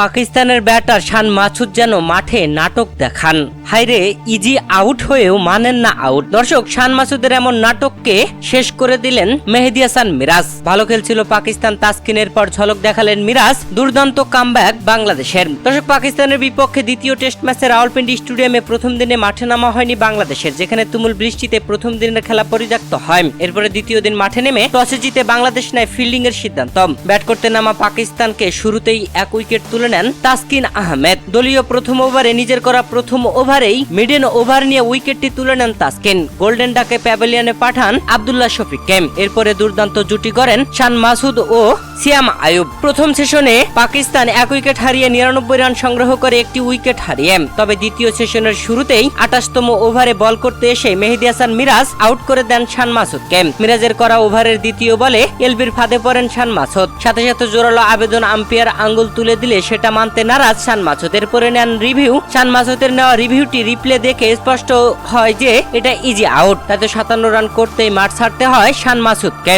পাকিস্তানের ব্যাটার শান মাসুদ যেন মাঠে নাটক দেখান। হাইরে, ইজি আউট হয়েও মানেন না আউট। দর্শক, শান মাসুদের এমন নাটককে শেষ করে দিলেন মেহেদী হাসান মিরাজ। ভালো খেলছিল পাকিস্তান, তাসকিনের পর ঝলক দেখালেন মিরাজ। দুর্দান্ত কামব্যাক বাংলাদেশের। দর্শক, পাকিস্তানের বিপক্ষে দ্বিতীয় টেস্ট ম্যাচে রাওয়ালপিন্ডি স্টেডিয়ামে প্রথম দিনে মাঠে নামা হয়নি বাংলাদেশের, যেখানে তুমুল বৃষ্টিতে প্রথম দিনের খেলা পরিত্যক্ত হয়। এরপরে দ্বিতীয় দিন মাঠে নেমে টসে জিতে বাংলাদেশ নেয় ফিল্ডিং এর সিদ্ধান্ত। ব্যাট করতে নামা পাকিস্তানকে শুরুতেই এক উইকেট তুলে নেন তাসকিন আহমেদ। দলীয় প্রথম ওভারে নিজের করা প্রথম ওভারেই মিডেন ওভার নিয়ে উইকেটটি তুলে নেন তাসকিন। গোল্ডেন ডাকে প্যাভিলিয়নে পাঠান আব্দুল্লাহ শফিককে। এরপরে দুর্দান্ত জুটি করেন শান মাসুদ ও সিয়াম আয়ুব। প্রথম সেশনে পাকিস্তান এক উইকেট হারিয়ে 99 রান সংগ্রহ করে একটি উইকেট হারিয়ে। তবে দ্বিতীয় সেশনের শুরুতেই 28তম ওভারে বল করতে এসে মেহেদী হাসান মিরাজ আউট করে দেন শান মাসুদকে। মিরাজের করা ওভারের দ্বিতীয় বলে এলবির ফাঁদে পড়েন শান মাসুদ। সাথে সাথে জোরালো আবেদন, আম্পায়ার আঙ্গুল তুলে দিলে সেটা মানতে নারাজ শান মাসুদ। এরপরে নেন রিভিউ। শান মাসুদের নেওয়া রিভিউটি রিপ্লে দেখে স্পষ্ট হয় যে এটা ইজি আউট। তাতে 57 রান করতেই মাঠ ছাড়তে হয় শান মাসুদকে।